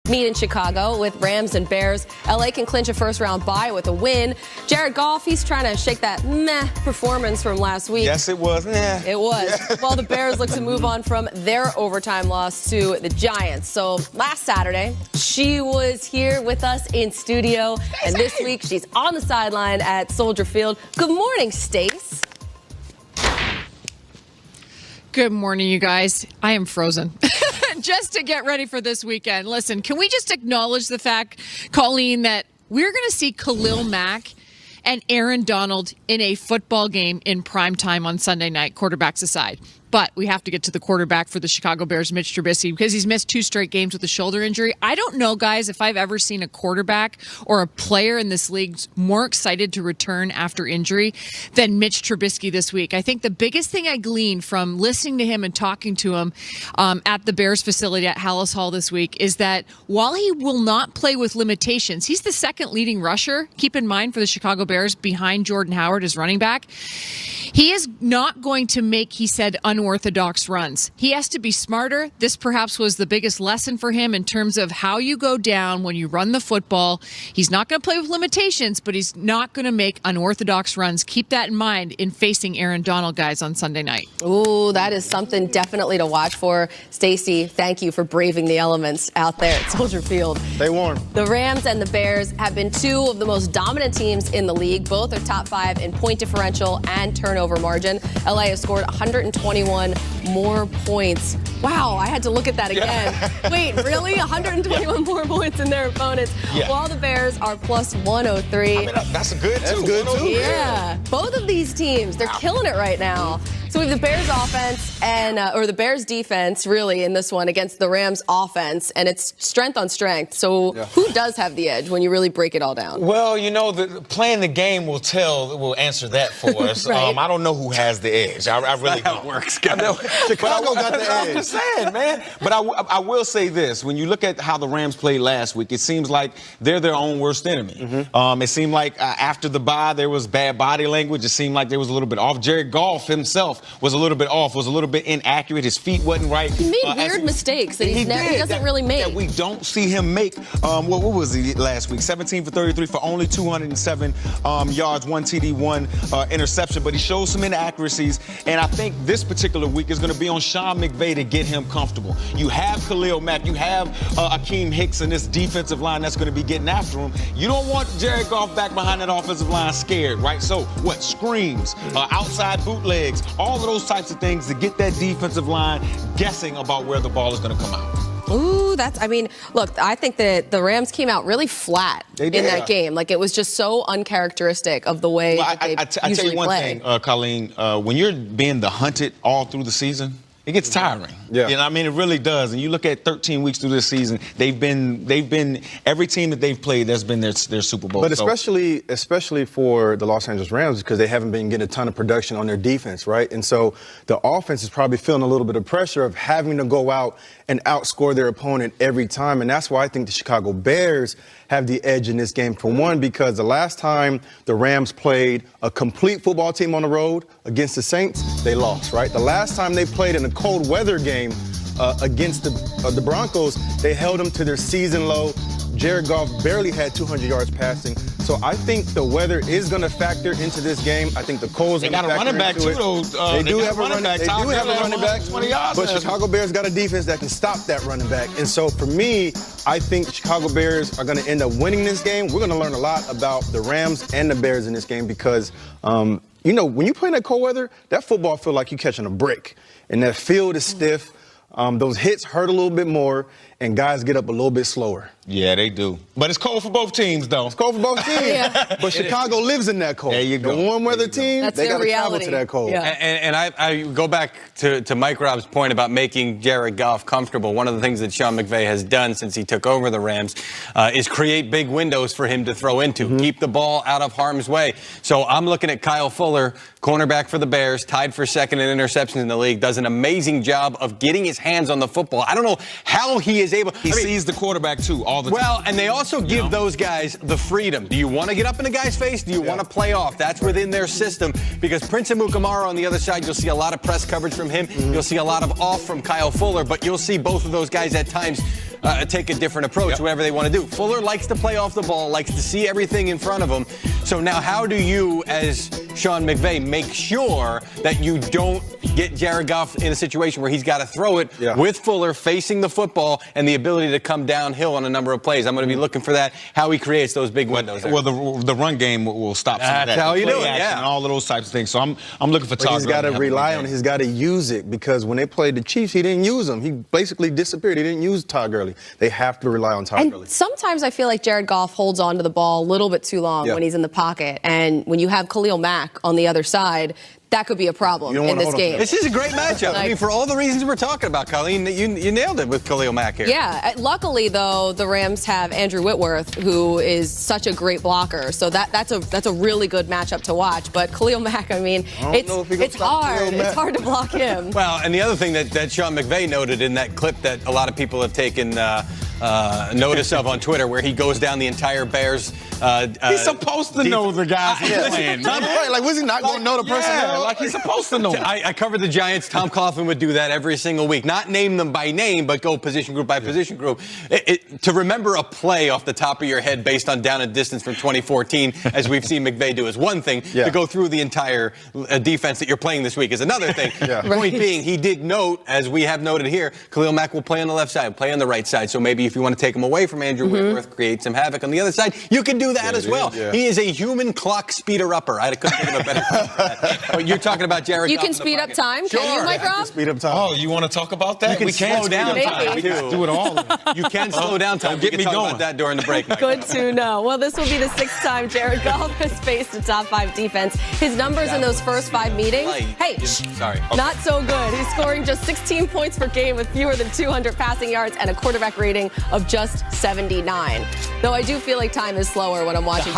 meet in Chicago with Rams and Bears. LA can clinch a first-round bye with a win. Jared Goff, he's trying to shake that meh performance from last week. Yes, it was. Nah. It was. Yeah. While the Bears look to move on from their overtime loss to the Giants. So last Saturday, she was here with us in studio, and this week she's on the sideline at Soldier Field. Good morning, Stace. Good morning, you guys. I am frozen. Just to get ready for this weekend. Listen, can we just acknowledge the fact, Colleen, that we're going to see Khalil Mack and Aaron Donald in a football game in prime time on Sunday night, quarterbacks aside. But we have to get to the quarterback for the Chicago Bears, Mitch Trubisky, because he's missed 2 straight games with a shoulder injury. I don't know, guys, if I've ever seen a quarterback or a player in this league more excited to return after injury than Mitch Trubisky this week. I think the biggest thing I gleaned from listening to him and talking to him at the Bears facility at Hallis Hall this week is that while he will not play with limitations, he's the second leading rusher, keep in mind, for the Chicago Bears behind Jordan Howard as running back. He is not going to make, he said, unorthodox runs. He has to be smarter. This perhaps was the biggest lesson for him in terms of how you go down when you run the football. He's not going to play with limitations, but he's not going to make unorthodox runs. Keep that in mind in facing Aaron Donald, guys, on Sunday night. Ooh, that is something definitely to watch for. Stacey, thank you for braving the elements out there at Soldier Field. Stay warm. The Rams and the Bears have been 2 of the most dominant teams in the league. Both are top 5 in point differential and turnover margin. LA has scored 121 more points. Wow, I had to look at that again. Wait, really? 121 more points in their opponents. Yeah. While the Bears are plus 103. I mean, that's good, too. Yeah. Both of these teams, they're killing it right now. So we have the Bears offense or the Bears defense, really, in this one against the Rams offense, and it's strength on strength. So who does have the edge when you really break it all down? Well, you know, playing the game will answer that for us. Right. I don't know who has the edge. I really don't. It works, guys. Chicago got the edge. I'm just saying, man. But I will say this. When you look at how the Rams played last week, it seems like they're their own worst enemy. Mm-hmm. It seemed like after the bye, there was bad body language. It seemed like there was a little bit off. Jared Goff himself was a little bit off, was a little bit inaccurate. His feet wasn't right. He made weird mistakes that he doesn't really make. That we don't see him make. What was he last week? 17 for 33 for only 207 yards, 1 TD, 1 interception. But he shows some inaccuracies. And I think this particular week is going to be on Sean McVay to get him comfortable. You have Khalil Mack. You have Akeem Hicks in this defensive line that's going to be getting after him. You don't want Jared Goff back behind that offensive line scared, right? So what? Screens, outside bootlegs, all of those types of things to get that defensive line guessing about where the ball is going to come out. Ooh, look, I think that the Rams came out really flat in that game. Like, it was just so uncharacteristic of the way that they usually tell you one play. thing, Colleen, when you're being the hunted all through the season, it gets tiring. Yeah. You know, I mean, it really does. And you look at 13 weeks through this season, they've been every team that they've played, that's been their Super Bowl. But especially for the Los Angeles Rams, because they haven't been getting a ton of production on their defense, right? And so the offense is probably feeling a little bit of pressure of having to go out and outscore their opponent every time. And that's why I think the Chicago Bears have the edge in this game. For one, because the last time the Rams played a complete football team on the road against the Saints, they lost, right? The last time they played in a cold weather game against the Broncos, they held them to their season low. Jared Goff barely had 200 yards passing. So I think the weather is going to factor into this game. I think the cold's going to factor into it. They got a running back, too, They do have a running back. They do have a running back. 20 yards. But Chicago Bears got a defense that can stop that running back. And so for me, I think the Chicago Bears are going to end up winning this game. We're going to learn a lot about the Rams and the Bears in this game because, you know, when you play in that cold weather, that football feels like you're catching a brick. And that field is stiff. Those hits hurt a little bit more, and guys get up a little bit slower. Yeah, they do. But it's cold for both teams, though. It's cold for both teams. But Chicago lives in that cold. There you go. The warm weather team, they got to travel to that cold. Yeah. And I go back to Mike Robb's point about making Jared Goff comfortable. One of the things that Sean McVay has done since he took over the Rams is create big windows for him to throw into, keep the ball out of harm's way. So I'm looking at Kyle Fuller, cornerback for the Bears, tied for second in interceptions in the league, does an amazing job of getting his hands on the football. I don't know how he is able. He sees the quarterback, too, all the time. Well, and they also give those guys the freedom. Do you want to get up in a guy's face? Do you want to play off? That's within their system because Prince Amukamara on the other side, you'll see a lot of press coverage from him. You'll see a lot of off from Kyle Fuller, but you'll see both of those guys at times take a different approach, whatever they want to do. Fuller likes to play off the ball, likes to see everything in front of him. So now how do you, as Sean McVay, make sure that you don't get Jared Goff in a situation where he's got to throw it with Fuller facing the football and the ability to come downhill on a number of plays? I'm going to be looking for that, how he creates those big windows there. Well, the run game will stop some of that. That's how you do it, And all of those types of things. So I'm looking for Todd. He's got to rely on it. He's got to use it, because when they played the Chiefs, he didn't use them. He basically disappeared. He didn't use Todd Gurley. They have to rely on Todd Gurley. Sometimes I feel like Jared Goff holds on to the ball a little bit too long when he's in the pocket. And when you have Khalil Mack on the other side, that could be a problem in this game. This is a great matchup. I mean, for all the reasons we're talking about, Colleen, you nailed it with Khalil Mack here. Yeah. Luckily, though, the Rams have Andrew Whitworth, who is such a great blocker. So that's a really good matchup to watch. But Khalil Mack, I mean, it's hard. It's hard to block him. Well, and the other thing that Sean McVay noted in that clip that a lot of people have taken notice of on Twitter, where he goes down the entire Bears. He's supposed to know the guys he's playing. Like, was he not going to know the personnel? Like, he's supposed to know. I covered the Giants. Tom Coughlin would do that every single week. Not name them by name, but go position group by position group. To remember a play off the top of your head based on down and distance from 2014, as we've seen McVay do, is one thing. To go through the entire defense that you're playing this week is another thing. Point being, he did note, as we have noted here, Khalil Mack will play on the left side, play on the right side. So maybe if you want to take him away from Andrew Whitworth, create some havoc on the other side, you can do that as well. He is a human clock speeder-upper. I couldn't think of a better word for that. But you're talking about Jared Goff. You can speed up time. Sure. Can you, Mike Rob? Speed up time. Oh, you want to talk about that? We can slow down time. We can do it all. You can slow down time. Get we me can talk going. about that during the break. Good to know. Well, this will be the 6th time Jared Goff has faced a top 5 defense. His numbers in those first 5 meetings, sorry. Not so good. He's scoring just 16 points per game with fewer than 200 passing yards and a quarterback rating of just 79. Though I do feel like time is slower when I'm watching.